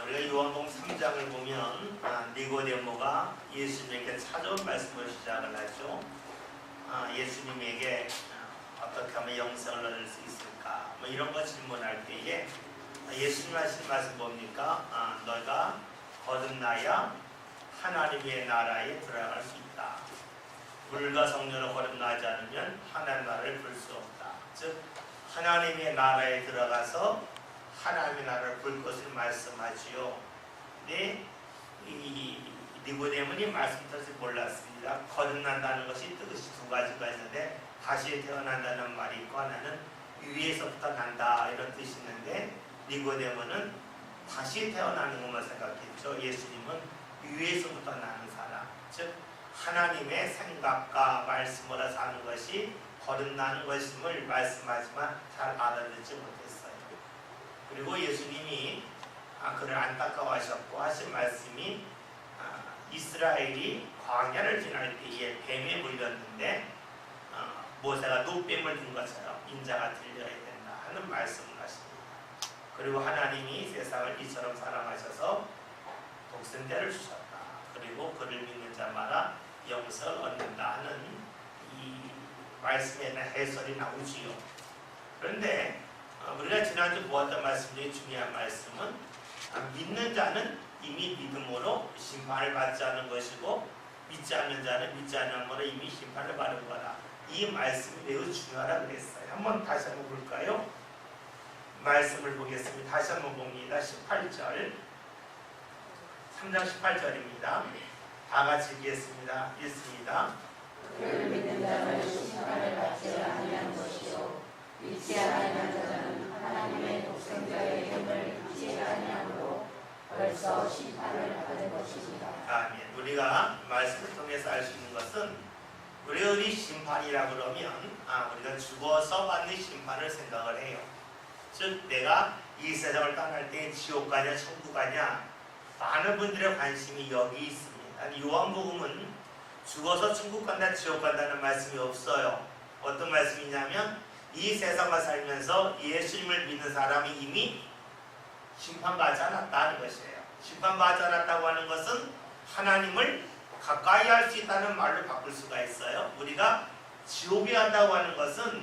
우리가 요한복음 3장을 보면 니고데모가 예수님에게 찾아온 말씀을 시작을 하죠. 예수님에게 어떻게 하면 영생을 얻을 수 있을까? 뭐 이런 거 질문할 때에 예수님 하신 말씀 뭡니까? 너가 거듭나야 하나님의 나라에 들어갈 수 있다. 물과 성령으로 거듭나지 않으면 하나님 나라를 볼 수 없다. 즉 하나님의 나라에 들어가서 하나님의 나라를 볼 것을 말씀하지요. 근데 이 니고데모는 말씀 뜻을 몰랐습니다. 거듭난다는 것이 뜻이 두 가지가 있는데 다시 태어난다는 말이 있고 하나는 위에서부터 난다 이런 뜻이 있는데 니고데모는 다시 태어나는 것만 생각했죠. 예수님은 위에서부터 나는 사람, 즉 하나님의 생각과 말씀으로 사는 것이 거듭나는 것임을 말씀하지만 잘 알아듣지 못했어요. 그리고 예수님이 그를 안타까워하셨고 하신 말씀이 이스라엘이 광야를 지날 때에 뱀에 물렸는데 모세가 노뱀을 든 것처럼 인자가 들려야 된다 하는 말씀을 하십니다. 그리고 하나님이 세상을 이처럼 사랑하셔서 독생자를 주셨다. 그리고 그를 믿는 자마다 영생을 얻는다 하는 이 말씀에 대한 해설이 나오지요. 그런데 우리가 지난주 보았던 말씀 중에 중요한 말씀은 믿는 자는 이미 믿음으로 심판을 받지 않은 것이고 믿지 않는 자는 믿지 않음으로 이미 심판을 받은 거다. 이 말씀이 매우 중요하다고 그랬어요. 한번 다시 한번 볼까요? 말씀을 보겠습니다. 다시 한번 봅니다. 18절 3장 18절입니다. 다 같이 읽겠습니다. 읽습니다. 그를 믿는 자는 심판을 받지 아니하는 것이요 믿지 아니하는 자는 하나님의 독생자의 이름을 믿지 아니하므로 벌써 심판을 받은 것입니다. 아멘. 우리가 말씀을 통해서 알 수 있는 것은 우리 심판이라 그러면 우리가 죽어서 받는 심판을 생각을 해요. 즉 내가 이 세상을 떠날 때 지옥 가냐 천국 가냐 많은 분들의 관심이 여기 있습니다. 요한복음은 죽어서 천국 간다 지옥 간다는 말씀이 없어요. 어떤 말씀이냐면 이 세상을 살면서 예수님을 믿는 사람이 이미 심판받지 않았다는 것이에요. 심판받지 않았다고 하는 것은 하나님을 가까이 할 수 있다는 말로 바꿀 수가 있어요. 우리가 지옥에 간다고 하는 것은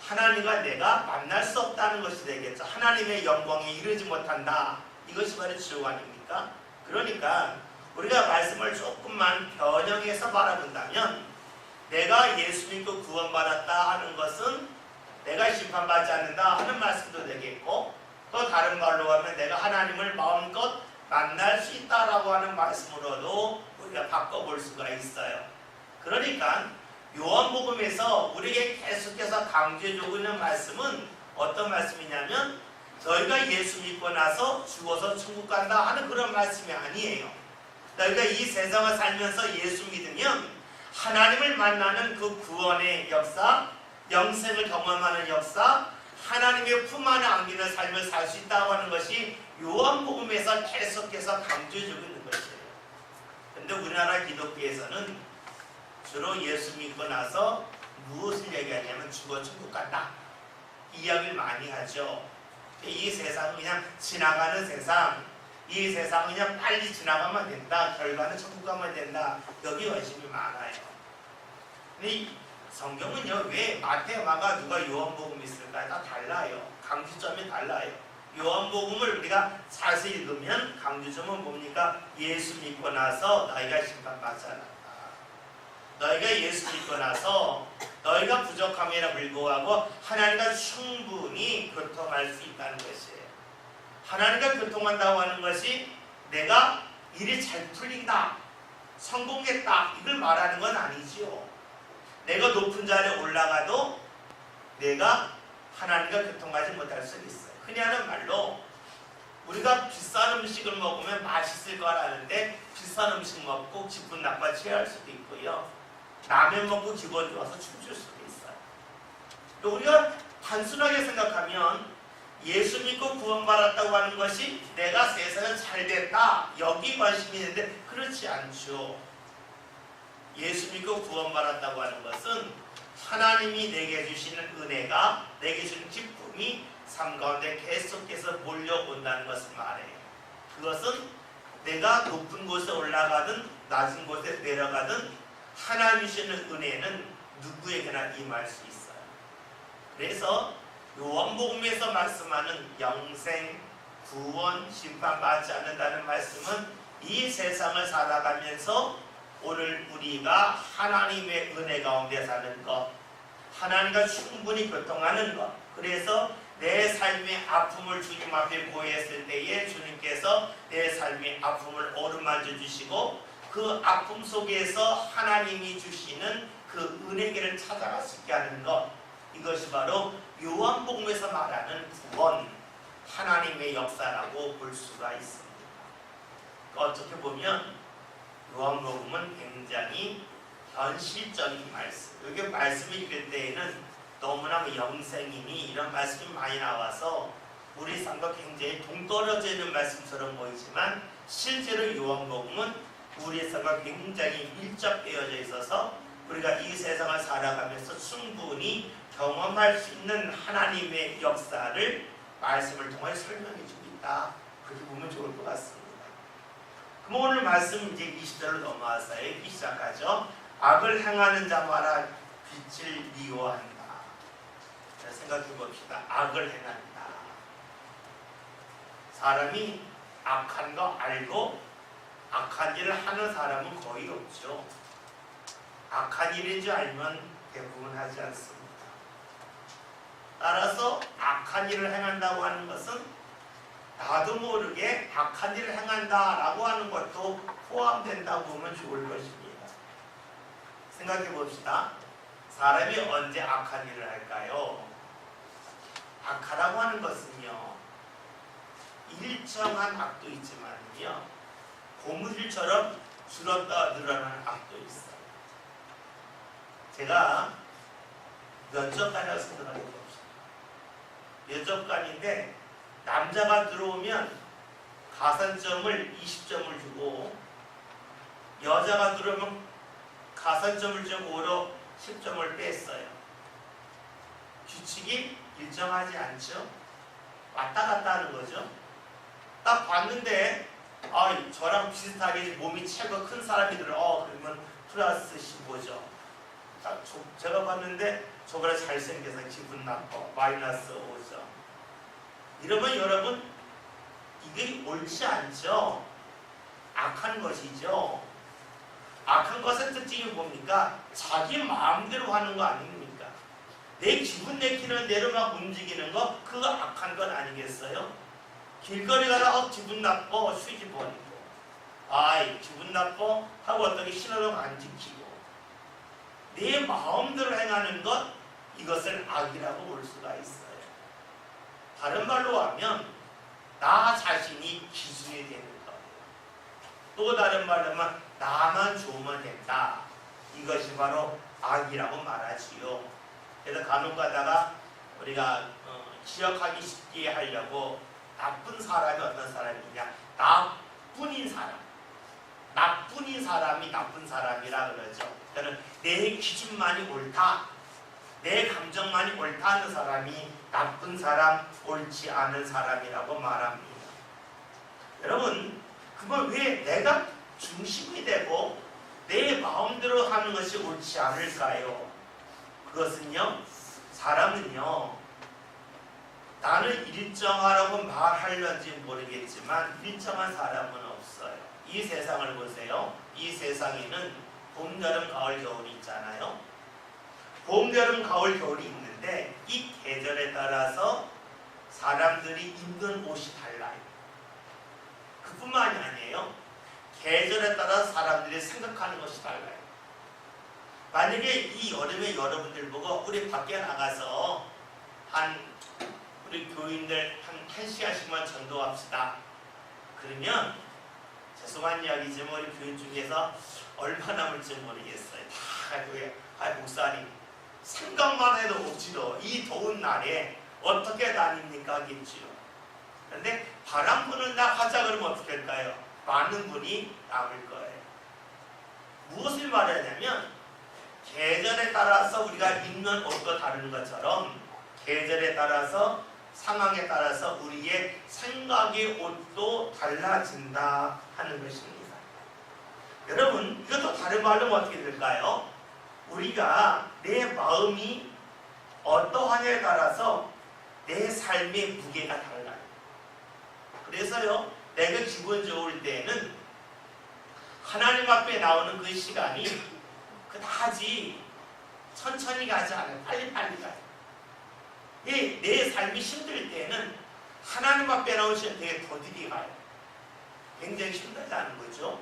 하나님과 내가 만날 수 없다는 것이 되겠죠. 하나님의 영광에 이르지 못한다. 이것이 바로 지옥 아닙니까? 그러니까 우리가 말씀을 조금만 변형해서 바라본다면 내가 예수 믿고 구원받았다 하는 것은 내가 심판받지 않는다 하는 말씀도 되겠고 또 다른 말로 하면 내가 하나님을 마음껏 만날 수 있다라고 하는 말씀으로도 우리가 바꿔볼 수가 있어요. 그러니까 요한복음에서 우리에게 계속해서 강조해주고 있는 말씀은 어떤 말씀이냐면 너희가 예수 믿고 나서 죽어서 천국 간다 하는 그런 말씀이 아니에요. 너희가 이 세상을 살면서 예수 믿으면 하나님을 만나는 그 구원의 역사, 영생을 경험하는 역사, 하나님의 품 안에 안기는 삶을 살 수 있다고 하는 것이 요한복음에서 계속해서 강조해주고 있는 것이에요. 그런데 우리나라 기독교에서는 주로 예수 믿고 나서 무엇을 얘기하냐면 죽어 천국 간다 이야기를 많이 하죠. 이 세상은 그냥 지나가는 세상, 이 세상은 그냥 빨리 지나가면 된다, 결과는 천국 가면 된다, 여기 관심이 많아요. 근데 이 성경은요, 왜 마태, 마가, 누가 요한복음이 있을까요? 다 달라요. 강조점이 달라요. 요한복음을 우리가 자세히 읽으면 강조점은 뭡니까? 예수 믿고 나서 너희가 심판받지 않았다. 너희가 예수 믿고 나서 너희가 부족함에나 불구하고 하나님과 충분히 교통할 수 있다는 것이에요. 하나님과 교통한다고 하는 것이 내가 일이 잘 풀린다, 성공했다 이걸 말하는 건 아니지요. 내가 높은 자리에 올라가도 내가 하나님과 교통하지 못할 수 있어요. 흔히 하는 말로 우리가 비싼 음식을 먹으면 맛있을 거라는데 비싼 음식 먹고 기분 나빠 취할 수도 있고요. 라면 먹고 기분 좋아서 춤출 수도 있어요. 또 우리가 단순하게 생각하면 예수 믿고 구원받았다고 하는 것이 내가 세상에 잘됐다 여기 관심이 있는데 그렇지 않죠. 예수 믿고 구원받았다고 하는 것은 하나님이 내게 주시는 은혜가, 내게 주는 기쁨이 삶 가운데 계속해서 몰려온다는 것을 말해요. 그것은 내가 높은 곳에 올라가든 낮은 곳에 내려가든 하나님 주시는 은혜는 누구에게나 임할 수 있어요. 그래서 요한복음에서 말씀하는 영생, 구원, 심판받지 않는다는 말씀은 이 세상을 살아가면서 오늘 우리가 하나님의 은혜 가운데 사는 것, 하나님과 충분히 교통하는 것, 그래서 내 삶의 아픔을 주님 앞에 고했을 때에 주님께서 내 삶의 아픔을 어루만져 주시고 그 아픔 속에서 하나님이 주시는 그 은혜를 찾아갈 수 있게 하는 것, 이것이 바로 요한복음에서 말하는 구원, 하나님의 역사라고 볼 수가 있습니다. 어떻게 보면 요한복음은 굉장히 현실적인 말씀, 여기 말씀을 읽을 때에는 너무나 영생이니 이런 말씀이 많이 나와서 우리 삶과 굉장히 동떨어져 있는 말씀처럼 보이지만 실제로 요한복음은 우리 삶과 굉장히 밀접되어져 있어서 우리가 이 세상을 살아가면서 충분히 경험할 수 있는 하나님의 역사를 말씀을 통해 설명해 주고 있다. 그렇게 보면 좋을 것 같습니다. 그럼 오늘 말씀 이제 20절로 넘어와서 읽기 시작하죠. 악을 행하는 자마다 빛을 미워한다. 자, 생각해 봅시다. 악을 행한다. 사람이 악한 거 알고 악한 일을 하는 사람은 거의 없죠. 악한 일인 줄 알면 대부분 하지 않습니다. 따라서 악한 일을 행한다고 하는 것은 나도 모르게 악한 일을 행한다라고 하는 것도 포함된다고 보면 좋을 것입니다. 생각해 봅시다. 사람이 언제 악한 일을 할까요? 악하다고 하는 것은요, 일정한 악도 있지만요, 고무줄처럼 줄었다 늘어나는 악도 있어요. 제가 면접관이라고 생각해 봅시다. 면접관인데 남자가 들어오면 가산점을 20점을 주고 여자가 들어오면 가산점을 주고 오로 10점을 뺐어요. 규칙이 일정하지 않죠? 왔다 갔다 하는 거죠. 딱 봤는데 저랑 비슷하게 몸이 체가 큰 사람이 들어 그러면 플러스 15점. 딱 제가 봤는데 저보다 잘생겨서 기분 나빠 마이너스 5점. 이러면 여러분 이게 옳지 않죠? 악한 것이죠. 악한 것의 특징이 뭡니까? 자기 마음대로 하는 거 아닙니까? 내 기분 내키는 대로 막 움직이는 거, 그거 악한 건 아니겠어요? 길거리 가다가 기분 나빠 휴지 버리고 기분 나빠 하고 어떻게 신호등 안 지키고 내 마음대로 행하는 것, 이것을 악이라고 볼 수가 있어요. 다른 말로 하면 나 자신이 기준이 되는 거예요. 또 다른 말로 하면 나만 좋으면 된다. 이것이 바로 악이라고 말하지요. 그래서 간혹 가다가 우리가 기억하기 쉽게 하려고 나쁜 사람이 어떤 사람이냐, 나뿐인 사람, 나뿐인 사람이 나쁜 사람이라 그러죠. 그러니까 내 기준만이 옳다, 내 감정만이 옳다 하는 사람이 나쁜 사람, 옳지 않은 사람이라고 말합니다. 여러분, 그건 왜 내가 중심이 되고 내 마음대로 하는 것이 옳지 않을까요? 그것은요, 사람은요, 나는 일정하라고 말하려는지 모르겠지만 일정한 사람은 없어요. 이 세상을 보세요. 이 세상에는 봄, 여름, 가을, 겨울이 있잖아요. 봄, 여름, 가을, 겨울이 있는데 이 계절에 따라서 사람들이 입는 옷이 달라요. 그뿐만이 아니에요. 계절에 따라서 사람들이 생각하는 것이 달라요. 만약에 이 여름에 여러분들 보고 우리 밖에 나가서 우리 교인들 한 시간씩만 전도합시다. 그러면 죄송한 이야기지만 우리 교인 중에서 얼마 남을지 모르겠어요. 다 목사님 생각만 해도 억지로 이 더운 날에 어떻게 다닙니까 하겠지요. 그런데 바람 부는 날 하자 그러면 어떻게 할까요? 많은 분이 남을 거예요. 무엇을 말하냐면 계절에 따라서 우리가 입는 옷도 다른 것처럼 계절에 따라서 상황에 따라서 우리의 생각의 옷도 달라진다 하는 것입니다. 여러분, 이것도 다른 말로 어떻게 될까요? 우리가 내 마음이 어떠하냐에 따라서 내 삶의 무게가 달라요. 그래서요, 내가 기분 좋을 때는 하나님 앞에 나오는 그 시간이 그다지 천천히 가지 않아요. 빨리빨리 가요. 내 삶이 힘들 때는 하나님 앞에 나오시면 되게 더디게 가요. 굉장히 힘들다는 거죠.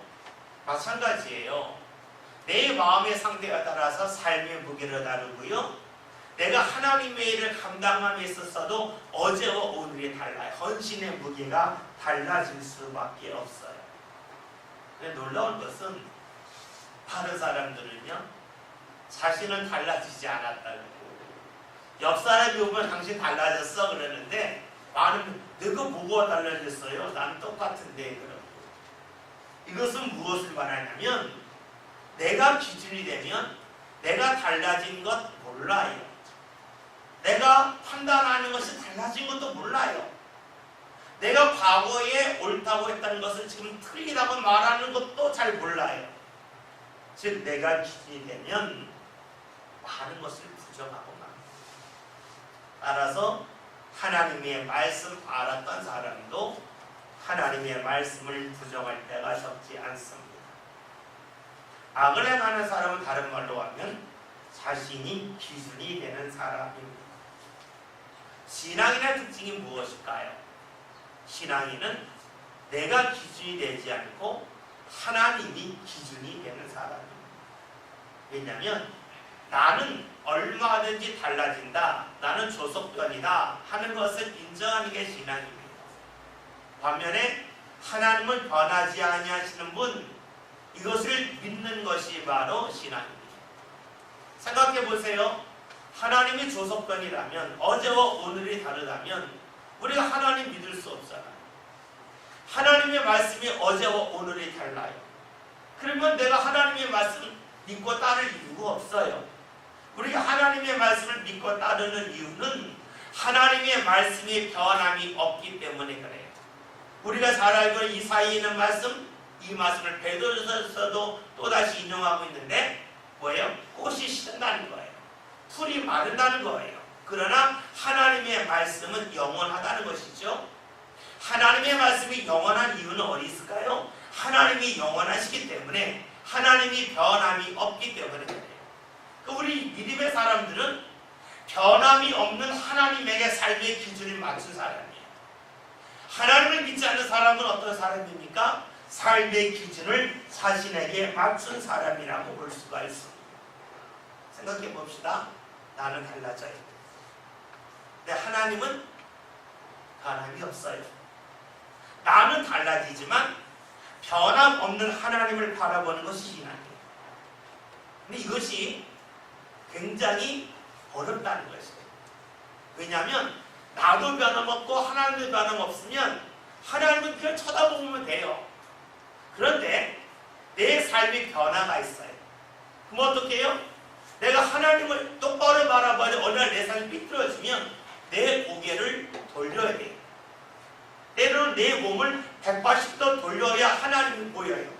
마찬가지예요. 내 마음의 상태에 따라서 삶의 무게를 다루고요. 내가 하나님의 일을 감당함에 있어서도 어제와 오늘이 달라요. 헌신의 무게가 달라질 수밖에 없어요. 놀라운 것은 다른 사람들은요, 자신은 달라지지 않았다고, 옆 사람이 오면 당신 달라졌어 그러는데 나는 내가 뭐가 달라졌어요? 나는 똑같은데. 그러고 이것은 무엇을 말하냐면 내가 기준이 되면 내가 달라진 것 몰라요. 내가 판단하는 것이 달라진 것도 몰라요. 내가 과거에 옳다고 했다는 것을 지금 틀리다고 말하는 것도 잘 몰라요. 즉 내가 기준이 되면 많은 것을 부정하고 맙니다. 따라서 하나님의 말씀 알았던 사람도 하나님의 말씀을 부정할 때가 적지 않습니다. 악을 행하는 사람은 다른 말로 하면 자신이 기준이 되는 사람입니다. 신앙인의 특징이 무엇일까요? 신앙인은 내가 기준이 되지 않고 하나님이 기준이 되는 사람입니다. 왜냐하면 나는 얼마든지 달라진다, 나는 조석변이다 하는 것을 인정하는 게 신앙입니다. 반면에 하나님을 변하지 아니하시는 분, 이것을 믿는 것이 바로 신앙입니다. 생각해 보세요. 하나님이 조석변이라면, 어제와 오늘이 다르다면 우리가 하나님 믿을 수 없잖아요. 하나님의 말씀이 어제와 오늘이 달라요. 그러면 내가 하나님의 말씀을 믿고 따를 이유가 없어요. 우리가 하나님의 말씀을 믿고 따르는 이유는 하나님의 말씀이 변함이 없기 때문에 그래요. 우리가 잘 알고 있는 이사야에 있는 말씀, 이 말씀을 베드로서도 또다시 인용하고 있는데 뭐예요? 꽃이 시든다는 거예요. 풀이 마른다는 거예요. 그러나 하나님의 말씀은 영원하다는 것이죠. 하나님의 말씀이 영원한 이유는 어디 있을까요? 하나님이 영원하시기 때문에, 하나님이 변함이 없기 때문에 그래요. 우리 믿음의 사람들은 변함이 없는 하나님에게 삶의 기준을 맞춘 사람이에요. 하나님을 믿지 않는 사람은 어떤 사람입니까? 삶의 기준을 자신에게 맞춘 사람이라고 볼 수가 있습니다. 생각해 봅시다. 나는 달라져요. 근데 하나님은 변함이 없어요. 나는 달라지지만 변함없는 하나님을 바라보는 것이 신앙이에요. 근데 이것이 굉장히 어렵다는 것이에요. 왜냐하면 나도 변함없고 하나님도 변함없으면 하나님은 그냥 쳐다보면 돼요. 그런데 내 삶에 변화가 있어요. 그럼 어떻게 해요? 내가 하나님을 똑바로 바라봐야 어느 날 내 삶이 삐뚤어지면 내 고개를 돌려야 돼요. 때로는 내 몸을 180도 돌려야 하나님이 보여요.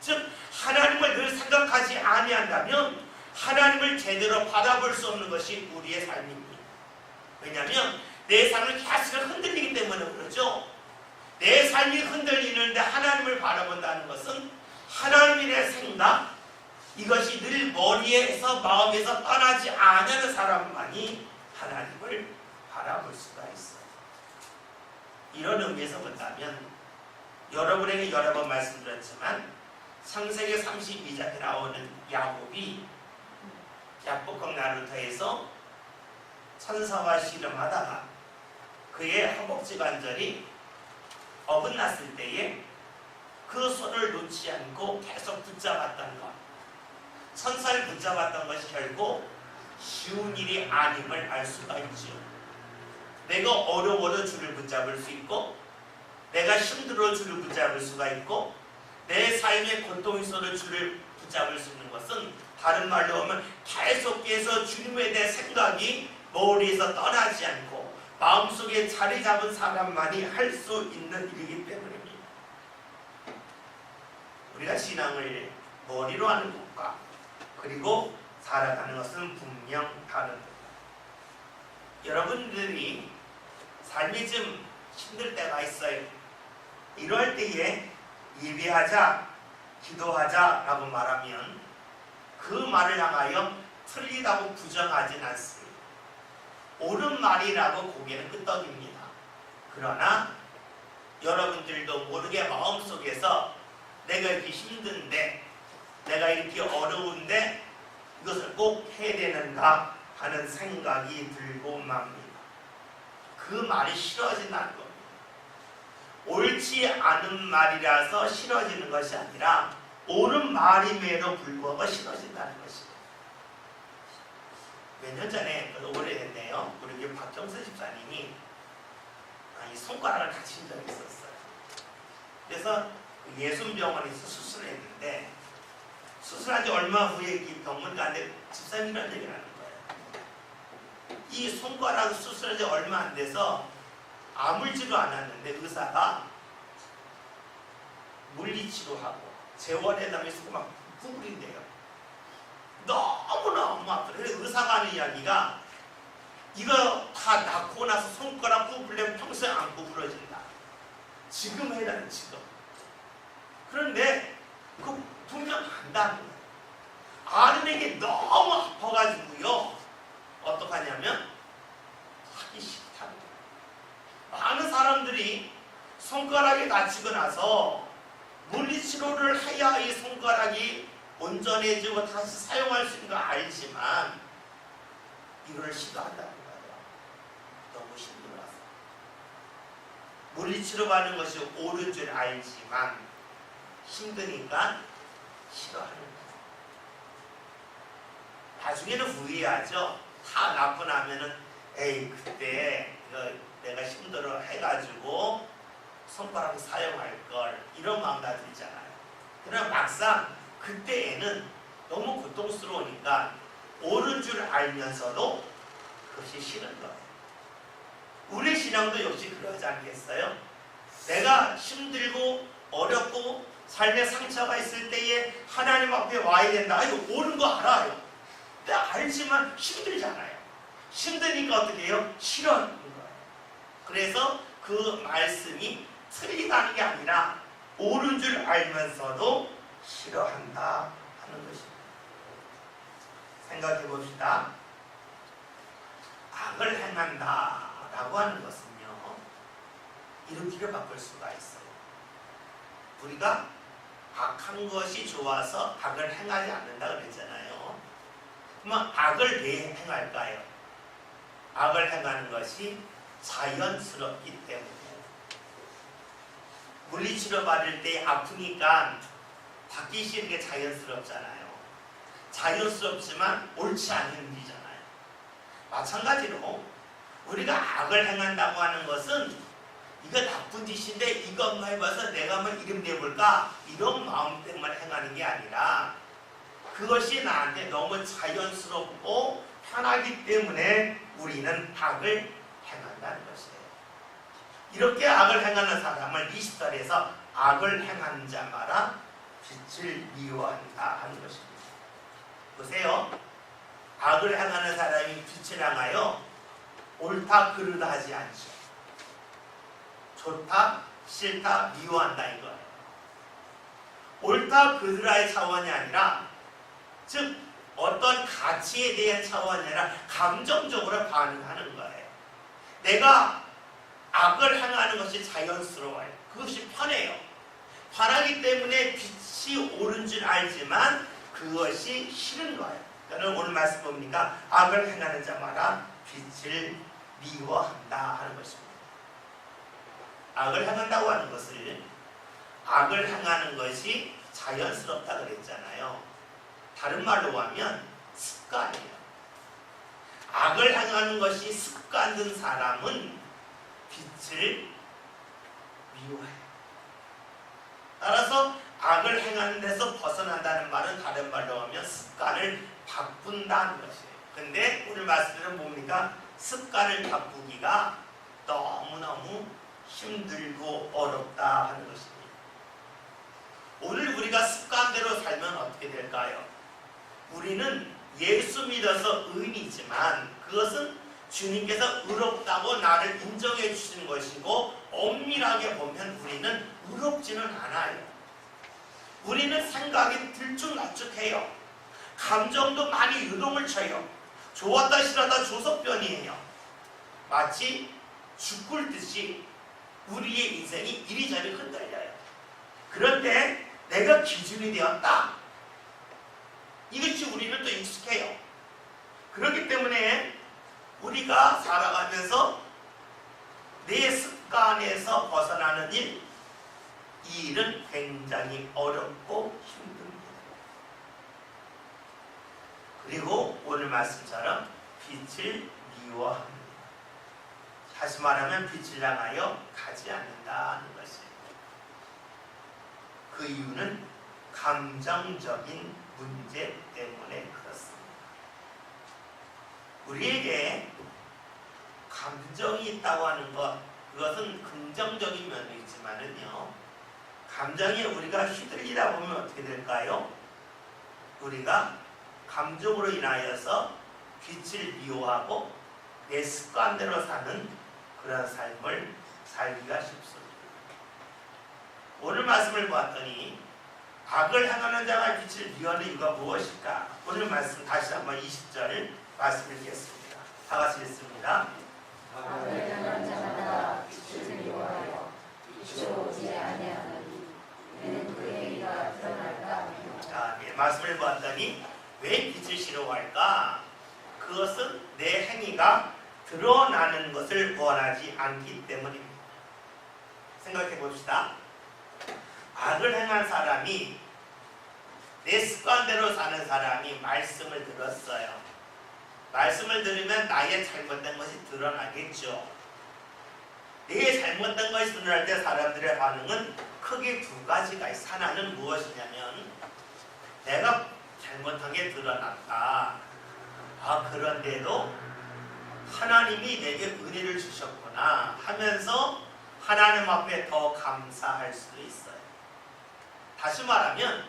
즉 하나님을 늘 생각하지 아니한다면 하나님을 제대로 바라볼 수 없는 것이 우리의 삶입니다. 왜냐하면 내 삶을 계속 흔들리기 때문에 그러죠. 내 삶이 흔들리는데 하나님을 바라본다는 것은 하나님에 대한 생각, 이것이 늘 머리에서 마음에서 떠나지 않는 사람만이 하나님을 바라볼 수가 있어요. 이런 의미에서 본다면 여러분에게 여러 번 말씀드렸지만 창세기 32장에 나오는 야곱이 야복강 나루터에서 천사와 씨름하다가 그의 허벅지 관절이 어긋났을 때에 그 손을 놓지 않고 계속 붙잡았던 것, 천사를 붙잡았던 것이 결국 쉬운 일이 아님을 알 수가 있죠. 내가 어려워도 주를 붙잡을 수 있고, 내가 힘들어 주를 붙잡을 수가 있고, 내 삶의 고통이 있어도 주를 붙잡을 수 있는 것은 다른 말로 하면 계속해서 주님에 대한 생각이 머리에서 떠나지 않고 마음속에 자리 잡은 사람만이 할 수 있는 일이기 때문입니다. 우리가 신앙을 머리로 하는 것과 그리고 살아가는 것은 분명 다릅니다. 여러분들이 삶이 좀 힘들 때가 있어요. 이럴 때에 예배하자, 기도하자라고 말하면 그 말을 향하여 틀리다고 부정하진 않습니다. 옳은 말이라고 고개는 끄덕입니다. 그러나 여러분들도 모르게 마음속에서 내가 이렇게 힘든데, 내가 이렇게 어려운데 이것을 꼭 해야 되는가 하는 생각이 들고 맙니다. 그 말이 싫어진다는 겁니다. 옳지 않은 말이라서 싫어지는 것이 아니라 옳은 말임에도 불구하고 싫어진다는 것입니다. 몇 년 전에, 오래됐네요, 우리 교회 박경수 집사님이 이 손가락을 다친 적이 있었어요. 그래서 예순병원에서 수술을 했는데, 수술한 지 얼마 후에 이 병원 가는데 집사님이 이런 얘기를 하는 거예요. 이 손가락 수술한 지 얼마 안 돼서 아물지도 않았는데 의사가 물리치료하고 재활에다면서 막 구부린대요. 너무너무 아프다. 그래서 의사가 하는 이야기가, 이거 다 낫고 나서 손가락 구부리면 평소에 안 구부러진다. 지금 해야 되는, 지금. 그런데 그 분명 안다는 거예요. 아는 애게 너무 아파가지고요, 어떡하냐면 하기 싫다는 거예요. 많은 사람들이 손가락이 다치고 나서 물리치료를 해야 이 손가락이 온전해지고 다시 사용할 수 있는 거 알지만 이걸 시도한다는 거예요. 너무 힘들어서. 물리치료 받는 것이 옳은 줄 알지만 힘드니까 싫어하는 거예요. 나중에는 후회하죠. 다 낫고 나면은 에이, 그때 내가 힘들어 해가지고 손가락 사용할 걸, 이런 마음 다 들잖아요. 그러나 막상 그때에는 너무 고통스러우니까 옳은 줄 알면서도 그것이 싫은 거예요. 우리 신앙도 역시 그러지 않겠어요? 내가 힘들고 어렵고 삶에 상처가 있을 때에 하나님 앞에 와야 된다. 이거 옳은 거 알아요. 내가 알지만 힘들잖아요. 힘드니까 어떻게 해요? 싫어하는 거예요. 그래서 그 말씀이 틀리다는 게 아니라 옳은 줄 알면서도 싫어한다 하는 것입니다. 생각해 봅시다. 악을 행한다 라고 하는 것은요, 이렇게 바꿀 수가 있어요. 우리가 악한 것이 좋아서 악을 행하지 않는다 그랬잖아요. 그러면 악을 왜 행할까요? 악을 행하는 것이 자연스럽기 때문에. 물리치료 받을 때 아프니까 받기 싫은 게 자연스럽잖아요. 자연스럽지만 옳지 않은 일이잖아요. 마찬가지로 우리가 악을 행한다고 하는 것은 이거 나쁜 짓인데 이거 한번 해봐서 내가 한번 이름 내볼까, 이런 마음 때문에 행하는 게 아니라 그것이 나한테 너무 자연스럽고 편하기 때문에 우리는 악을 행한다는 것이에요. 이렇게 악을 행하는 사람을 20절에서 악을 행하는 자마다 빛을 미워한다 하는 것입니다. 보세요. 악을 행하는 사람이 빛을 향하여 옳다 그르다 하지 않죠. 좋다 싫다 미워한다 이거예요. 옳다 그르다의 차원이 아니라, 즉 어떤 가치에 대한 차원이 아니라 감정적으로 반응하는 거예요. 내가 악을 행하는 것이 자연스러워요. 그것이 편해요. 편하기 때문에 빛이 옳은 줄 알지만 그것이 싫은 거예요. 저는 오늘 말씀 뭡니까? 악을 행하는 자마다 빛을 미워한다 하는 것입니다. 악을 행한다고 하는 것을, 악을 행하는 것이 자연스럽다 그랬잖아요. 다른 말로 하면 습관이에요. 악을 행하는 것이 습관된 사람은 빛을 미워해요. 따라서 악을 행하는 데서 벗어난다는 말은 다른 말로 하면 습관을 바꾼다는 것이에요. 근데 오늘 말씀은 뭡니까? 습관을 바꾸기가 너무너무 힘들고 어렵다 하는 것입니다. 오늘 우리가 습관대로 살면 어떻게 될까요? 우리는 예수 믿어서 의인이지만 그것은 주님께서 의롭다고 나를 인정해 주시는 것이고, 엄밀하게 보면 우리는 의롭지는 않아요. 우리는 생각이 들쭉날쭉해요. 감정도 많이 요동을 쳐요. 좋았다 싫었다 조석변이에요. 마치 죽을듯이 우리의 인생이 이리저리 흔들려요. 그런데 내가 기준이 되었다. 이것이 우리는 또 익숙해요. 그렇기 때문에 우리가 살아가면서 내 습관에서 벗어나는 일, 이 일은 굉장히 어렵고 힘듭니다. 그리고 오늘 말씀처럼 빛을 미워합니다. 다시 말하면 빛을 향하여 가지 않는다는 것입니다. 그 이유는 감정적인 문제 때문에 그렇습니다. 우리에게 감정이 있다고 하는 것, 그것은 긍정적인 면도 있지만은요, 감정에 우리가 휘둘리다 보면 어떻게 될까요? 우리가 감정으로 인하여서 빛을 미워하고 내 습관대로 사는 그런 삶을 살기가 쉽습니다. 오늘 말씀을 보았더니 악을 행하는 자가 빛을 미워하는 이유가 무엇일까? 오늘 말씀 다시 한번 20절 말씀 읽겠습니다. 다 같이 읽습니다. 악을 행하는 자마다 빛을 미워하여 빛으로 오지 아니하느니 이는 그의 의가 드러날까 하며. 자, 말씀을 보았더니 왜 빛을 싫어할까? 그것은 내 행위가 드러나는 것을 원하지 않기 때문입니다. 생각해 봅시다. 악을 행한 사람이, 내 습관대로 사는 사람이 말씀을 들었어요. 말씀을 들으면 나의 잘못된 것이 드러나겠죠. 내 잘못된 것이 드러날 때 사람들의 반응은 크게 두 가지가 있어요. 하나는 무엇이냐면, 내가 잘못한 게 드러났다. 그런데도 하나님이 내게 은혜를 주셨구나 하면서 하나님 앞에 더 감사할 수도 있어요. 다시 말하면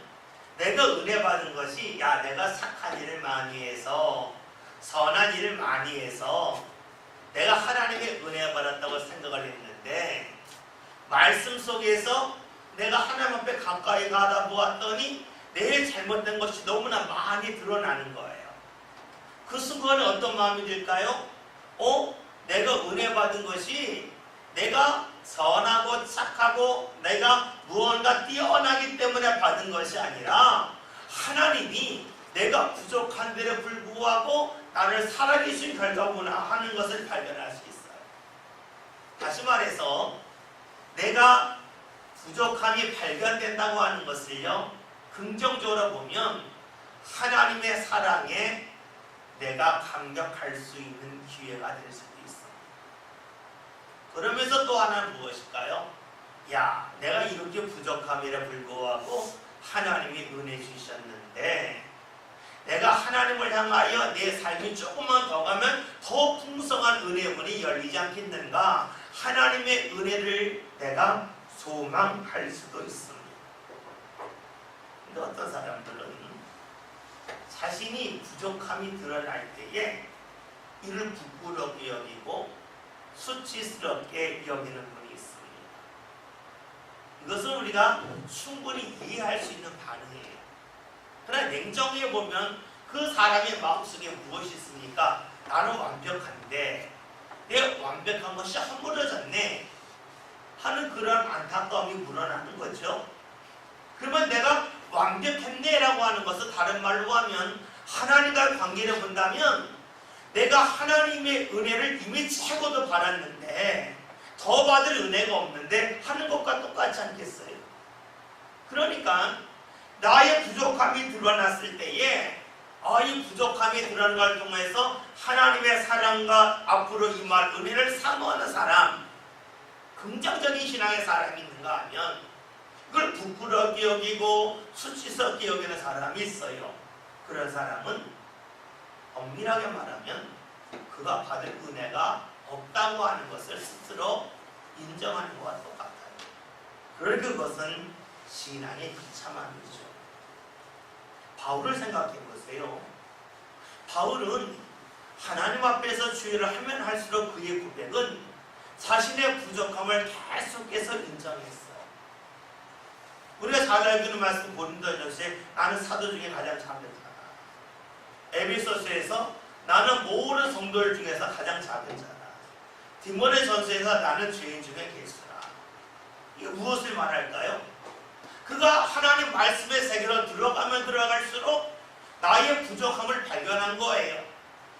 내가 은혜 받은 것이, 내가 착한 일을 많이 해서, 선한 일을 많이 해서 내가 하나님의 은혜 받았다고 생각을 했는데, 말씀 속에서 내가 하나님 앞에 가까이 가다 보았더니 내 잘못된 것이 너무나 많이 드러나는 거예요. 그 순간에 어떤 마음이 들까요? 내가 은혜 받은 것이 내가 선하고 착하고 내가 무언가 뛰어나기 때문에 받은 것이 아니라 하나님이 내가 부족한 데에 불구하고 나를 살아계신 결과구나 하는 것을 발견할 수 있어요. 다시 말해서 내가 부족함이 발견된다고 하는 것을요, 긍정적으로 보면 하나님의 사랑에 내가 감격할 수 있는 기회가 될 수도 있어요. 그러면서 또 하나는 무엇일까요? 내가 이렇게 부족함이라 불구하고 하나님이 은혜 주셨는데, 내가 하나님을 향하여 내 삶이 조금만 더 가면 더 풍성한 은혜의 문이 열리지 않겠는가? 하나님의 은혜를 내가 소망할 수도 있습니다. 근데 어떤 사람들은 자신이 부족함이 드러날 때에 이를 부끄럽게 여기고 수치스럽게 여기는 분이 있습니다. 이것은 우리가 충분히 이해할 수 있는 반응이에요. 그러나 냉정히 보면 그 사람의 마음속에 무엇이 있습니까? 나는 완벽한데 내 완벽한 것이 허물어졌네 하는 그런 안타까움이 묻어나는 거죠. 그러면 내가 완벽했네라고 하는 것은 다른 말로 하면 하나님과의 관계를 본다면 내가 하나님의 은혜를 이미 최고도 받았는데 더 받을 은혜가 없는데 하는 것과 똑같지 않겠어요? 그러니까 나의 부족함이 드러났을 때에 이 부족함이 드러난 걸 통해서 하나님의 사랑과 앞으로 임할 은혜를 사모하는 사람, 긍정적인 신앙의 사람이 있는가 하면 그걸 부끄럽게 여기고 수치스럽게 여기는 사람이 있어요. 그런 사람은 엄밀하게 말하면 그가 받을 은혜가 없다고 하는 것을 스스로 인정하는 것과 똑같아요. 그럴 그것은 신앙의 비참함이죠. 바울을 생각해 보세요. 바울은 하나님 앞에서 주의를 하면 할수록 그의 고백은 자신의 부족함을 계속해서 인정했어요. 우리가 잘 알고 있는 말씀 고린도전서에 나는 사도 중에 가장 작은 자다. 에베소서에서 나는 모든 성도들 중에서 가장 작은 자다. 디모데전서에서 나는 죄인 중에 괴수라. 이게 무엇을 말할까요? 그가 하나님 말씀의 세계로 들어가면 들어갈수록 나의 부족함을 발견한 거예요.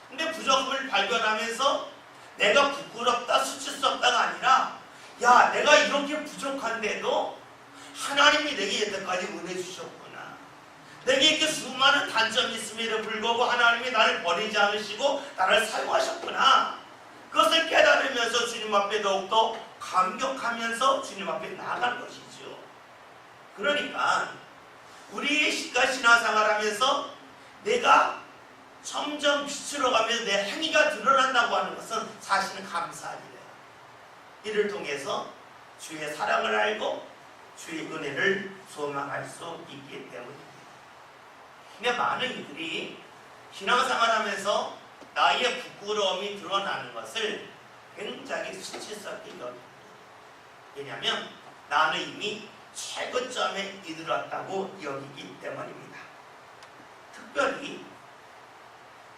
근데 부족함을 발견하면서 내가 부끄럽다, 수치스럽다가 아니라 야, 내가 이렇게 부족한데도 하나님이 내게 여태까지 은혜 주셨구나. 내게 이렇게 수많은 단점이 있음에도 불구하고 하나님이 나를 버리지 않으시고 나를 사용하셨구나. 그것을 깨달으면서 주님 앞에 더욱더 감격하면서 주님 앞에 나아갈 것이죠. 그러니까 우리가 신앙생활하면서 내가 점점 빛으로 가면서 내 행위가 드러난다고 하는 것은 사실은 감사한 일이에요. 이를 통해서 주의 사랑을 알고 주의 은혜를 소망할 수 있기 때문입니다. 근데 많은 이들이 신앙생활하면서 나의 부끄러움이 드러나는 것을 굉장히 수치스럽게 여깁니다. 왜냐하면 나는 이미 최고점에 이르렀다고 여기기 때문입니다. 특별히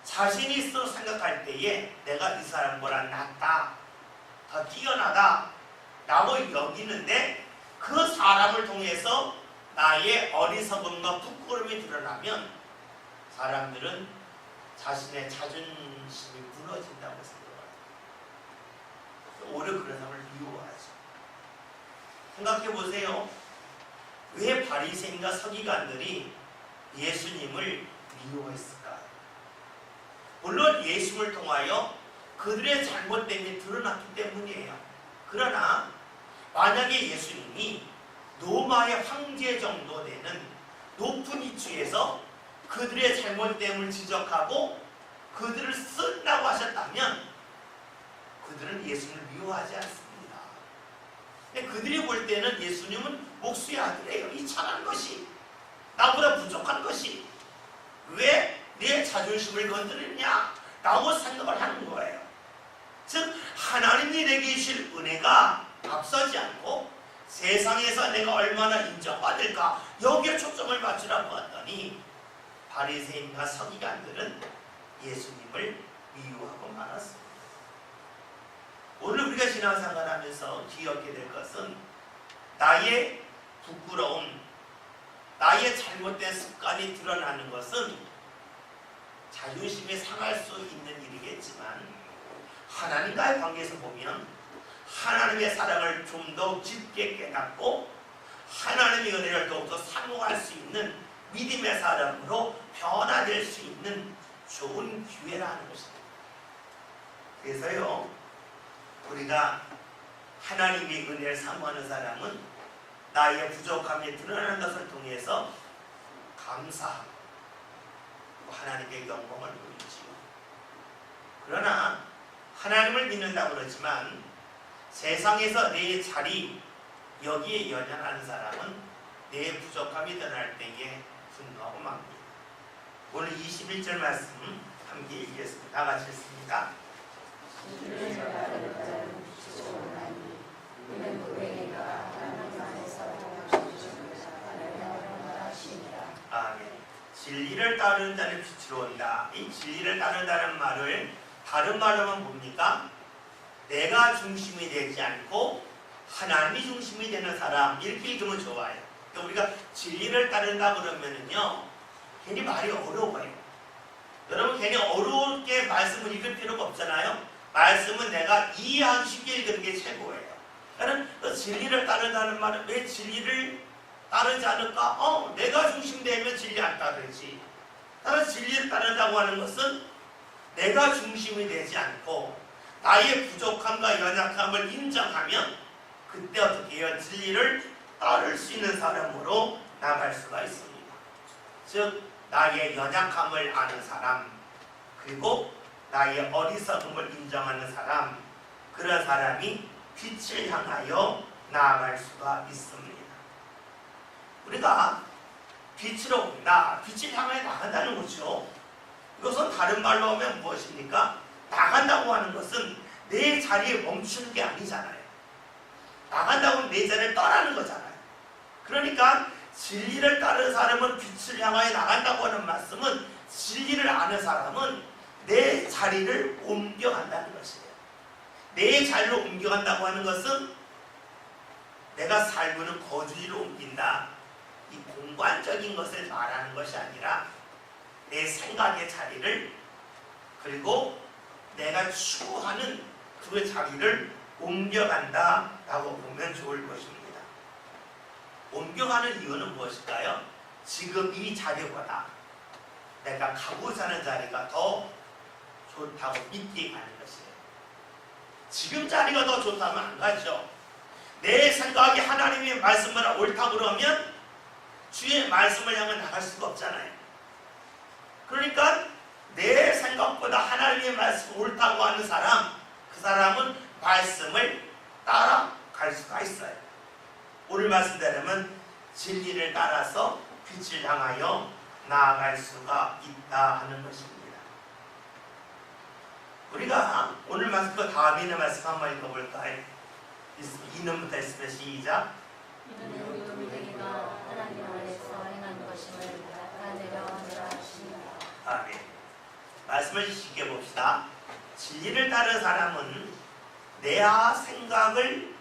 자신이 스스로 생각할 때에 내가 이 사람보다 낫다, 더 뛰어나다 라고 여기는데 그 사람을 통해서 나의 어리석음과 부끄러움이 드러나면 사람들은 자신의 자존심이 무너진다고 생각합니다. 오히려 그런 사람을 미워하죠. 생각해 보세요. 왜 바리새인과 서기관들이 예수님을 미워했을까요? 물론 예수님을 통하여 그들의 잘못됨이 드러났기 때문이에요. 그러나 만약에 예수님이 로마의 황제 정도 되는 높은 위치에서 그들의 잘못됨을 지적하고 그들을 쓴다고 하셨다면 그들은 예수님을 미워하지 않습니다. 그들이 볼 때는 예수님은 목수의 아들이에요. 이 착한 것이, 나보다 부족한 것이 왜 내 자존심을 건드리냐 라고 생각을 하는 거예요. 즉 하나님이 내게 주실 은혜가 앞서지 않고 세상에서 내가 얼마나 인정받을까 여기에 초점을 맞추라고 했더니 바리새인과 서기관들은 예수님을 미워하고 말았습니다. 오늘 우리가 신앙생활하면서 기억해야 될 것은 나의 부끄러움, 나의 잘못된 습관이 드러나는 것은 자존심이 상할 수 있는 일이겠지만 하나님과의 관계에서 보면 하나님의 사랑을 좀 더 깊게 깨닫고 하나님의 은혜를 더욱더 사모할 수 있는 믿음의 사람으로 변화될 수 있는 좋은 기회라는 것입니다. 그래서요, 우리가 하나님의 은혜를 사모하는 사람은 나의 부족함이 드러나는 것을 통해서 감사하고 하나님께 영광을 돌리지요. 그러나 하나님을 믿는다고 그러지만 세상에서 내 자리 여기에 연연하는 사람은 내 부족함이 드러날 때에 분노하고 맙니다. 오늘 21절 말씀 함께 읽겠습니다. 다 같이 읽습니다. 아멘. 진리를 따르는 자는 빛으로 온다. 이 진리를 따른다는 말을 다른 말로 하면 뭡니까? 내가 중심이 되지 않고 하나님이 중심이 되는 사람, 이렇게 읽으면 좋아요. 그러니까 우리가 진리를 따른다 그러면은요, 괜히 말이 어려워요. 여러분 괜히 어렵게 말씀을 읽을 필요가 없잖아요. 말씀은 내가 이해하기 쉽게 읽는 게 최고예요. 그러니까 진리를 따른다는 말은 왜 진리를 따르지 않을까? 내가 중심되면 진리 안 따르지. 따라서 진리를 따른다고 하는 것은 내가 중심이 되지 않고 나의 부족함과 연약함을 인정하면 그때 어떻게 해요? 진리를 따를 수 있는 사람으로 나갈 수가 있습니다. 즉 나의 연약함을 아는 사람, 그리고 나의 어리석음을 인정하는 사람, 그런 사람이 빛을 향하여 나아갈 수가 있습니다. 우리가 빛으로 온다, 빛을 향하여 나간다는 거죠. 이것은 다른 말로 하면 무엇입니까? 나간다고 하는 것은 내 자리에 멈추는 게 아니잖아요. 나간다고 하면 내 자리를 떠나는 거잖아요. 그러니까 진리를 따르는 사람은 빛을 향하여 나간다고 하는 말씀은 진리를 아는 사람은 내 자리를 옮겨간다는 것이에요. 내 자리를 옮겨간다고 하는 것은 내가 살고 있는 거주지를 옮긴다. 이 공간적인 것을 말하는 것이 아니라 내 생각의 자리를, 그리고 내가 추구하는 그 자리를 옮겨간다라고 보면 좋을 것입니다. 옮겨가는 이유는 무엇일까요? 지금 이 자리보다 내가 가고자 하는 자리가 더 좋다고 믿게 가는 것이에요. 지금 자리가 더 좋다면 안 가죠. 내 생각이 하나님의 말씀을 옳다고 그러면 주의 말씀을 향해 나갈 수가 없잖아요. 그러니까 내 생각보다 하나님의 말씀이 옳다고 하는 사람, 그 사람은 말씀을 따라갈 수가 있어요. 오늘 말씀대로면 진리를 따라서 빛을 향하여 나아갈 수가 있다 하는 것입니다. 우리가 오늘 말씀 그 다음에 있는 말씀 한번 읽어볼까요? 2년부터 했으면 시작. 이는 우리 믿음이가 하나님 안에서 행한 것임을 나타내려 하십니다. 아멘. 말씀을 쉽게 봅시다. 진리를 따르는 사람은 내 생각을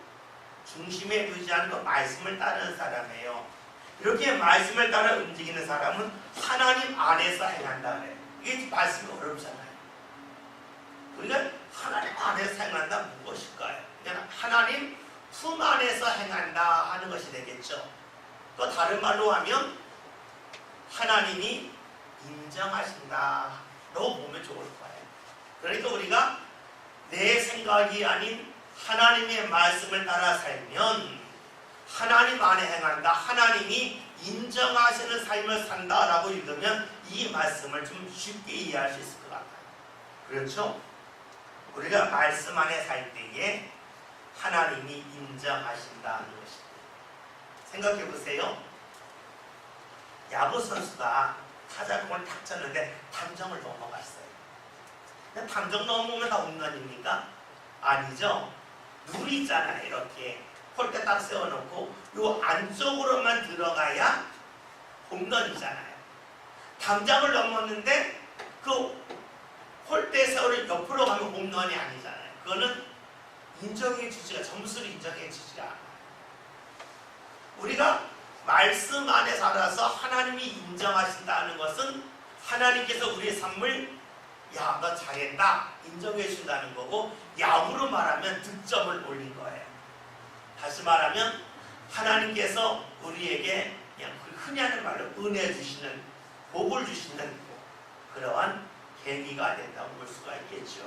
중심에 의지하는 그 말씀을 따르는 사람이에요. 이렇게 말씀을 따라 움직이는 사람은 하나님 안에서 행한다 그래요. 이게 말씀이 어렵잖아요. 우리가 하나님 안에서 행한다 무엇일까요? 그냥 하나님 품 안에서 행한다 하는 것이 되겠죠. 또 다른 말로 하면 하나님이 인정하신다 라고 보면 좋을 거예요. 그러니까 우리가 내 생각이 아닌 하나님의 말씀을 따라 살면 하나님 안에 행한다, 하나님이 인정하시는 삶을 산다라고 읽으면 이 말씀을 좀 쉽게 이해할 수 있을 것 같아요. 그렇죠? 우리가 말씀 안에 살 때에 하나님이 인정하신다는 것입니다. 생각해 보세요. 야구 선수가 타자공을 탁 쳤는데 탐정을 넘어갔어요. 탐정 넘으면 다 홈런입니까? 아니죠. 룰이 있잖아요. 이렇게 홀대 딱 세워놓고 요 안쪽으로만 들어가야 홈런이잖아요. 탐정을 넘었는데 그 홀대 세워를 옆으로 가면 홈런이 아니잖아요. 그거는 인정해 주지가, 점수를 인정해 주지가 않아요. 우리가 말씀 안에 살아서 하나님이 인정하신다는 것은 하나님께서 우리의 삶을 야, 너 잘했다 인정해 준다는 거고, 야구로 말하면 득점을 올린 거예요. 다시 말하면 하나님께서 우리에게 그냥 흔히 하는 말로 은혜 주시는, 복을 주시는 그러한 계기가 된다고 볼 수가 있겠죠.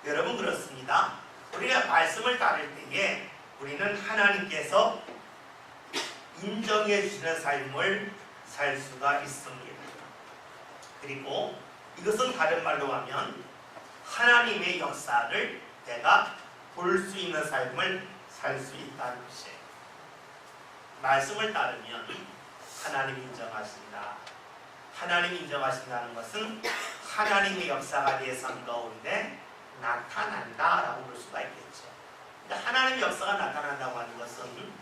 여러분, 그렇습니다. 우리가 말씀을 따를 때에 우리는 하나님께서 인정해 주시는 삶을 살 수가 있습니다. 그리고 이것은 다른 말로 하면 하나님의 역사를 내가 볼 수 있는 삶을 살 수 있다는 것이에요. 말씀을 따르면 하나님 인정하신다. 하나님 인정하신다는 것은 하나님의 역사가 내 삶 가운데 나타난다라고 볼 수가 있겠죠. 그러니까 하나님의 역사가 나타난다고 하는 것은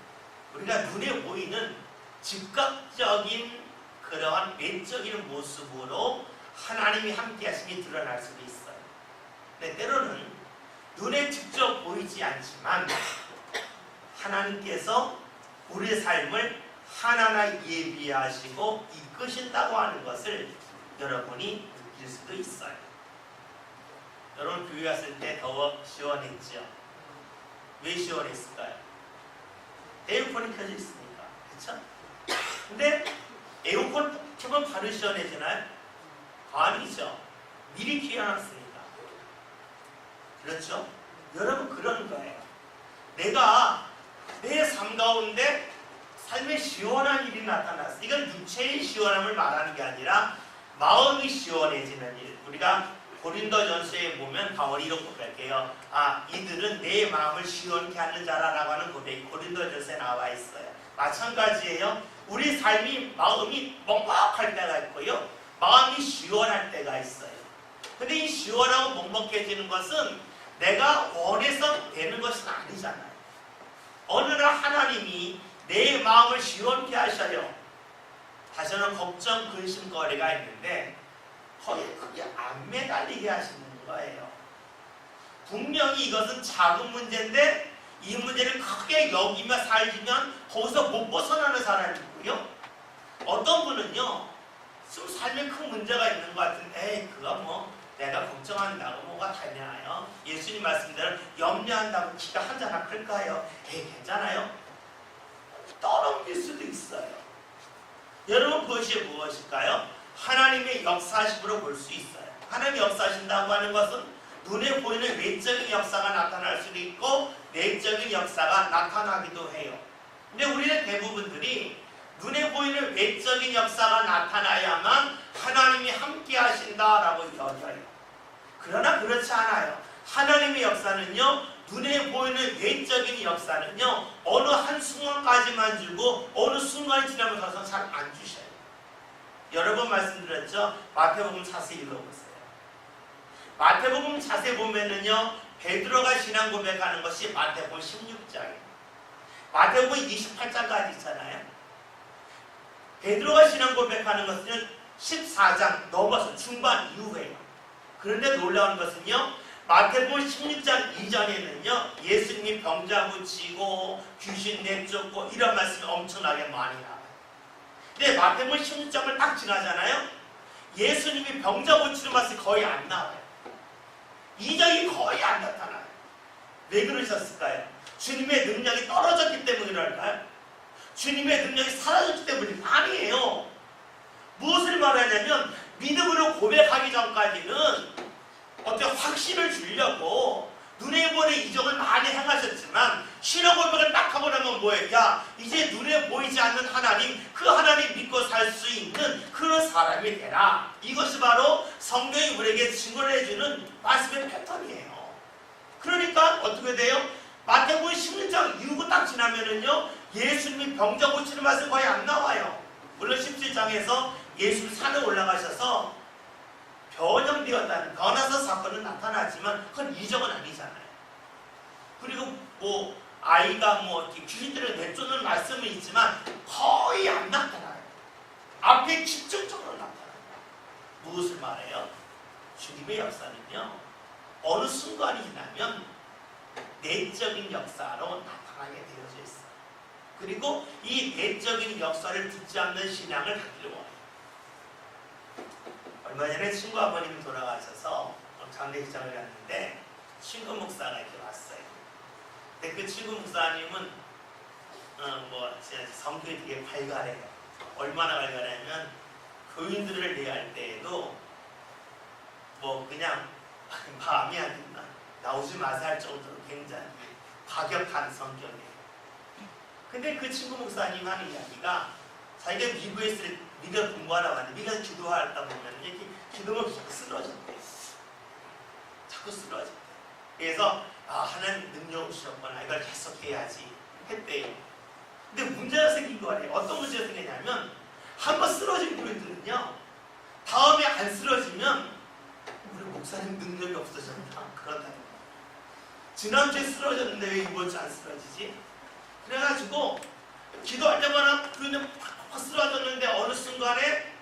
우리가 눈에 보이는 즉각적인 그러한 외적인 모습으로 하나님이 함께 하심이 드러날 수도 있어요. 근데 때로는 눈에 직접 보이지 않지만 하나님께서 우리의 삶을 하나하나 예비하시고 이끄신다고 하는 것을 여러분이 느낄 수도 있어요. 여러분, 교회 왔을 때 더워 시원했죠? 왜 시원했을까요? 에어컨이 켜져 있으니까. 그렇죠? 근데 에어컨 켜면 바로 시원해지나요? 아니죠. 미리 키워놨으니까. 그렇죠? 여러분, 그런 거예요. 내가 내 삶 가운데 삶에 시원한 일이 나타났어. 이건 육체의 시원함을 말하는 게 아니라 마음이 시원해지는 일. 우리가 고린도전서에 보면 바울이 이렇게 고백해요. 이들은 내 마음을 시원케 하는 자라라고 하는 고백이 고린도전서에 나와 있어요. 마찬가지예요. 우리 삶이 마음이 먹먹할 때가 있고요, 마음이 시원할 때가 있어요. 근데 이 시원하고 먹먹해지는 것은 내가 원해서 되는 것은 아니잖아요. 어느 날 하나님이 내 마음을 시원케 하셔요. 다시는 걱정, 근심거리가 있는데 거기에 크게 안 매달리게 하시는 거예요. 분명히 이것은 작은 문제인데 이 문제를 크게 여기며 살지면 거기서 못 벗어나는 사람이 있고요, 어떤 분은요 좀 삶에 큰 문제가 있는 것 같은데 그거 뭐 내가 걱정한다고 뭐가 다냐요. 예수님 말씀대로 염려한다고 키가 한 자나 클까요? 괜찮아요. 떠넘길 수도 있어요. 여러분, 그것이 무엇일까요? 하나님의 역사심으로 볼 수 있어요. 하나님이 역사하신다고 하는 것은 눈에 보이는 외적인 역사가 나타날 수도 있고 내적인 역사가 나타나기도 해요. 근데 우리는 대부분들이 눈에 보이는 외적인 역사가 나타나야만 하나님이 함께 하신다라고 여겨요. 그러나 그렇지 않아요. 하나님의 역사는요, 눈에 보이는 외적인 역사는요, 어느 한 순간까지만 주고 어느 순간이 지나면 더 이상 잘 안 주셔요. 여러 번 말씀드렸죠? 마태복음 자세히 읽어보세요. 마태복음 자세히 보면은요, 베드로가 신앙 고백하는 것이 마태복음 16장이에요. 마태복음 28장까지 있잖아요. 베드로가 신앙 고백하는 것은 14장 넘어서 중반 이후에요. 그런데 놀라운 것은요, 마태복음 16장 이전에는요, 예수님이 병자 고치고 귀신 내쫓고 이런 말씀이 엄청나게 많이 나와요. 근데 마태복음 16장을 딱 지나잖아요. 예수님이 병자 고치는 말씀이 거의 안 나와요. 이적이 거의 안 나타나요. 왜 그러셨을까요? 주님의 능력이 떨어졌기 때문이랄까요? 주님의 능력이 사라졌기 때문이 아니에요. 무엇을 말하냐면 믿음으로 고백하기 전까지는 어떻게 확신을 주려고 눈에 보이는 이적을 많이 행하셨지만 신앙 고백을 딱 하고 나면 뭐예요? 야, 이제 눈에 보이지 않는 하나님, 그 하나님 믿고 살 수 있는 그런 사람이 되라. 이것이 바로 성경이 우리에게 증언해주는 말씀의 패턴이에요. 그러니까 어떻게 돼요? 마태복음 16장 이후고 딱 지나면은요, 예수님이 병자 고치는 말씀 거의 안 나와요. 물론 17장에서 예수님 산에 올라가셔서 변형되었다는 변화서 사건은 나타나지만 그건 이적은 아니잖아요. 그리고 뭐 아이가 뭐 귀신들을 내쫓는 말씀은 있지만 거의 안 나타나요. 앞에 집중적으로 나타나요. 무엇을 말해요? 주님의 역사는요, 어느 순간이 지나면 내적인 역사로 나타나게 되어져 있어요. 그리고 이 내적인 역사를 듣지 않는 신앙을 갖기를 원해요. 얼마 전에 친구 아버님이 돌아가셔서 장례식장을 갔는데 친구 목사가 이렇게 왔어요. 근데 그 친구 목사님은 성격이 되게 발랄해요. 얼마나 발랄하냐면 교인들을 대할 때에도 뭐 그냥 마음이 안 든다, 나오지 마세요 할 정도로 굉장히 과격한 성격이에요. 근데 그 친구 목사님 하는 이야기가 자기가 미국에 있을 때 미국 공부하러 왔는데 미국에서 기도하다 보면 이렇게 기도하면 자꾸 쓰러졌대. 자꾸 쓰러졌대. 그래서 하나님 능력 주셨구나, 이걸 계속 해야지 했대요. 근데 문제가 생긴 거예요. 어떤 문제가 생기냐면 한번 쓰러진 교인들은요, 다음에 안 쓰러지면 우리 목사님 능력이 없어졌나 그런다는 거예요. 지난주에 쓰러졌는데 왜 이번 주 안 쓰러지지? 그래가지고 기도할 때마다 교인들 팍팍 쓰러졌는데 어느 순간에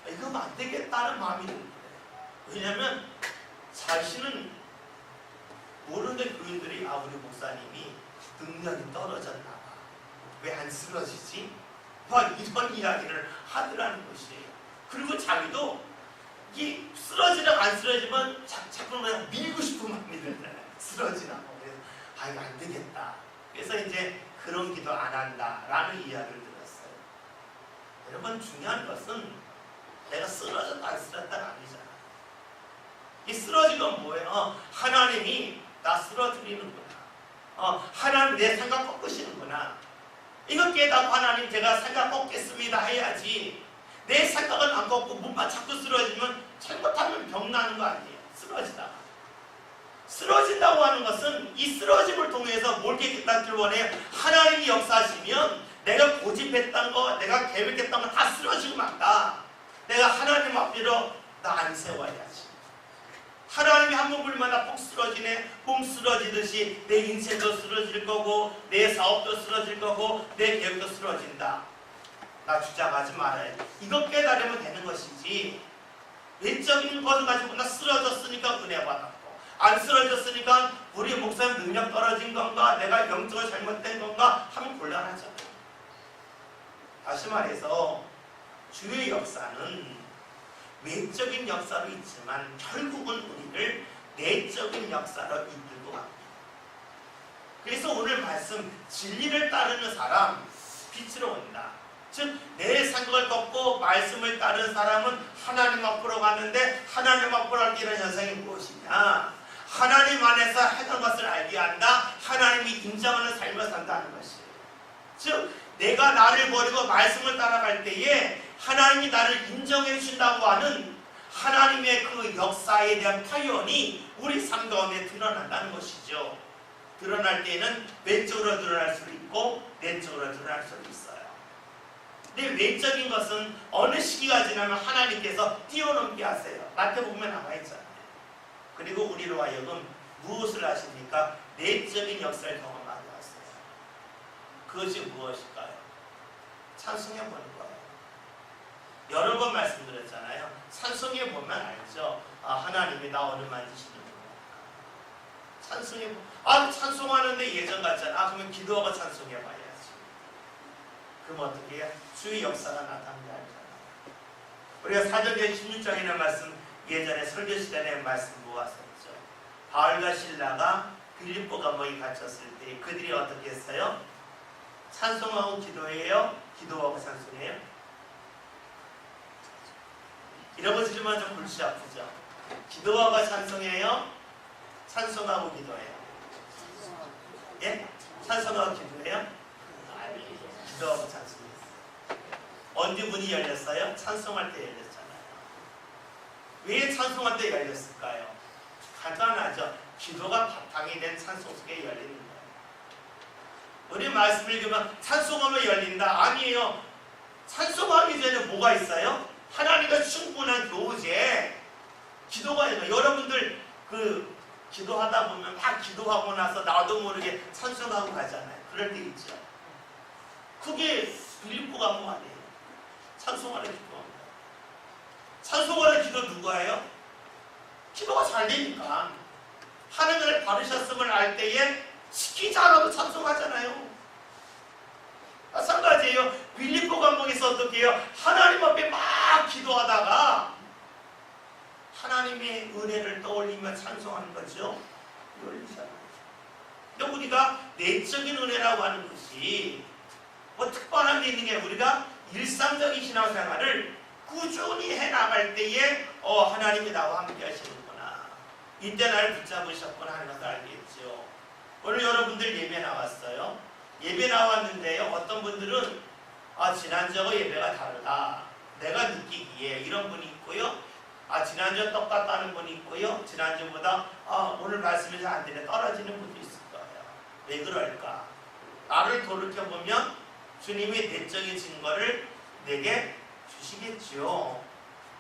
이거 안 되겠다는 마음이 드는 거예요. 왜냐하면 자신은 모르는데 교인들이 우리 목사님이 능력이 떨어졌나 봐, 왜 안 쓰러지지? 막 이런 이야기를 하더라는 것이에요. 그리고 자기도 이 쓰러지랑 안 쓰러지면 자꾸 그냥 밀고 싶은 마음이 들잖아요. 쓰러지라고. 그래서 이거 안 되겠다. 그래서 이제 그런 기도 안 한다라는 이야기를 들었어요. 여러분, 중요한 것은 내가 쓰러졌다 안 쓰러졌다가 아니잖아. 이 쓰러진 건 뭐예요? 하나님이 나 쓰러뜨리는구나. 하나님 내 생각 꺾으시는구나. 이거 깨닫고 하나님 제가 생각 꺾겠습니다 해야지. 내 생각은 안 꺾고 몸만 자꾸 쓰러지면 잘못하면 병나는 거 아니에요. 쓰러진다고 하는 것은 이 쓰러짐을 통해서 뭘 깨닫기를 원해요? 하나님이 역사하시면 내가 고집했던 거, 내가 계획했던 거 다 쓰러지고 만다. 내가 하나님 앞으로 나 안 세워야지. 하나님이 한 번 불마다 푹 쓰러지네. 뽕 쓰러지듯이 내 인생도 쓰러질 거고 내 사업도 쓰러질 거고 내 계획도 쓰러진다. 나 주장하지 말아야 돼. 이거 깨달으면 되는 것이지, 외적인 것을 가지고 나 쓰러졌으니까 은혜 받았고 안 쓰러졌으니까 우리 목사님 능력 떨어진 건가, 내가 영적으로 잘못된 건가 하면 곤란하잖아요. 다시 말해서 주의 역사는 외적인 역사로 있지만 결국은 우리를 내적인 역사로 이끌고 갑니다. 그래서 오늘 말씀, 진리를 따르는 사람 빛으로 온다. 즉 내 생각을 꺾고 말씀을 따르는 사람은 하나님 앞으로 가는데, 하나님 앞으로 갈 때 이런 현상이 무엇이냐? 하나님 안에서 해당 것을 알게 한다. 하나님이 인정하는 삶을 산다는 것이에요. 즉 내가 나를 버리고 말씀을 따라갈 때에 하나님이 나를 인정해 주신다고 하는 하나님의 그 역사에 대한 파연이 우리 삶 가운데 드러난다는 것이죠. 드러날 때에는 외적으로 드러날 수도 있고 내적으로 드러날 수도 있어요. 근데 외적인 것은 어느 시기가 지나면 하나님께서 뛰어넘게 하세요. 마태복음에 나와 있잖아요. 그리고 우리로 하여금 무엇을 하십니까? 내적인 역사를 경험하게 하세요. 그것이 무엇일까요? 찬송해 보는 거예요. 여러 번 말씀드렸잖아요. 찬송해 보면 알죠. 하나님이 나 오늘 만지시는 거야. 찬송해 보. 찬송하는데 예전 같잖아. 그러면 기도하고 찬송해 봐야지. 그럼 어떻게 해요? 주의 역사가 나타나게 하잖아요. 우리가 사도행전 16장이라는 말씀, 예전에 설교 시간에 말씀 모았었죠. 바울과 실라가 빌립보 감옥에 갇혔을 때 그들이 어떻게 했어요? 찬송하고 기도해요? 기도하고 찬송해요? 이런 거 들으면 좀 골치 아프죠? 기도하고 찬송해요? 찬송하고 기도해요? 예? 찬송하고 기도해요? 기도하고 찬송해요. 언제 문이 열렸어요? 찬송할 때 열렸잖아요. 왜 찬송할 때 열렸을까요? 간단하죠. 기도가 바탕이 된 찬송 속에 열리는 거예요. 우리 말씀을 읽으면 찬송하면 열린다. 아니에요. 찬송하기 전에 뭐가 있어요? 하나님과 충분한 교제, 기도가 있어요. 여러분들 기도하다 보면 막 기도하고 나서 나도 모르게 찬송하고 가잖아요. 그럴 때 있죠. 그게 빌립보 감옥 아니에요. 찬송하는 기도합니다. 찬송하는 기도 누가 해요? 기도가 잘 되니까. 하나님을 바르셨음을 알 때에 시키지 않아도 찬송하잖아요. 마찬가지예요. 빌립보 감옥에서 어떻게 해요? 하나님 앞에 막 기도하다가 하나님의 은혜를 떠올리며 찬송하는 거죠. 열리잖아요. 근데 우리가 내적인 은혜라고 하는 것이 뭐 특별한 게 있는 게, 우리가 일상적인 신앙생활을 꾸준히 해나갈 때에 하나님이 나와 함께 하시는구나, 이때 나를 붙잡으셨구나 하는 것을 알겠죠. 오늘 여러분들 예배 나왔어요. 예배 나왔는데요, 어떤 분들은 지난주하고 예배가 다르다, 내가 느끼기에, 이런 분이 있고요. 지난주와 똑같다는 분이 있고요. 지난주보다 오늘 말씀이 잘 안 되네 떨어지는 분도 있을 거예요. 왜 그럴까? 나를 돌이켜보면 주님이 내적인 증거를 내게 주시겠죠.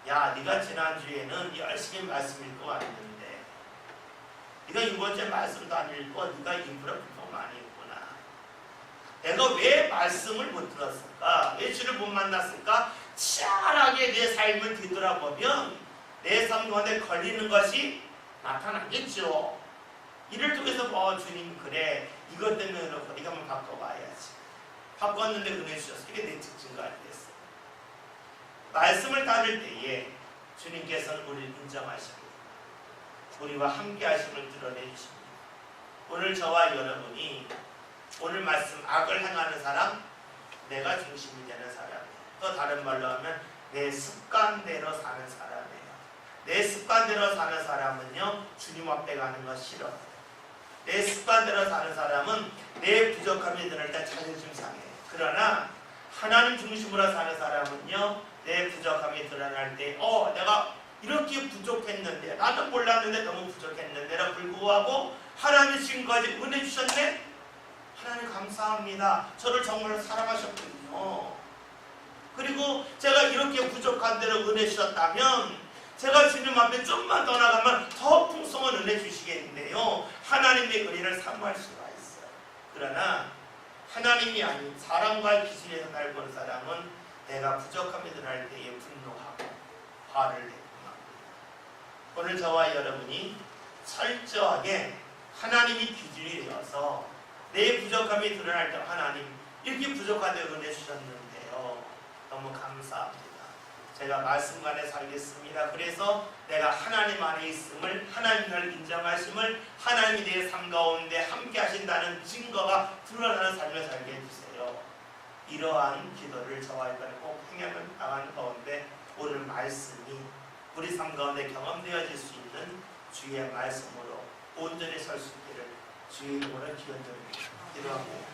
야, 네가 지난주에는 열심히 말씀 읽고 왔는데 네가 이번 주에 말씀도 안 읽고 네가 인프라 불평 많이 했구나. 내가 왜 말씀을 못 들었을까? 왜 주를 못 만났을까? 치열하게 내 삶을 뒤돌아보면 내 삶 가운데 걸리는 것이 나타나겠죠. 이를 통해서 주님, 그래, 이것 때문에 그렇고 네가 한번 바꿔봐야지. 바꿨는데 은혜 주셨어. 이게 내적 증거가 됐어요. 말씀을 따를 때에 주님께서는 우리를 인정하시고 우리와 함께 하심을 드러내주십니다. 오늘 저와 여러분이 오늘 말씀, 악을 행하는 사람, 내가 중심이 되는 사람이에요. 또 다른 말로 하면 내 습관대로 사는 사람이에요. 내 습관대로 사는 사람은요, 주님 앞에 가는 거 싫어요. 내 습관대로 사는 사람은 내 부족함이 드러날 때 자존심 상해요. 그러나 하나님 중심으로 사는 사람은요, 내 부족함이 드러날 때 내가 이렇게 부족했는데, 나도 몰랐는데 너무 부족했는데라 불구하고 하나님이 지금까지 은혜 주셨네? 하나님 감사합니다. 저를 정말 사랑하셨군요. 그리고 제가 이렇게 부족한 대로 은혜 주셨다면 제가 주님 앞에 좀만 더 나가면 더 풍성한 은혜 주시겠는데요. 하나님의 은혜를 사모할 수가 있어요. 그러나 하나님이 아닌 사람과의 기준에서 날 보는 사람은 내가 부족함이 드러날 때에 분노하고 화를 내고 납니다. 오늘 저와 여러분이 철저하게 하나님이 기준이 되어서 내 부족함이 드러날 때 하나님 이렇게 부족한데 은혜 주셨는데요. 너무 감사합니다. 제가 말씀 안에 살겠습니다. 그래서 내가 하나님 안에 있음을, 하나님 나를 인정하심을, 하나님이 내 삶 가운데 함께 하신다는 증거가 드러나는 삶을 살게 해주세요. 이러한 기도를 저와 여러분이 꼭 행하는 나가는 가운데 오늘 말씀이 우리 삶 가운데 경험되어질 수 있는 주의 말씀으로 온전히 설 수 있기를 주의 이름으로 기원드립니다. 기도하고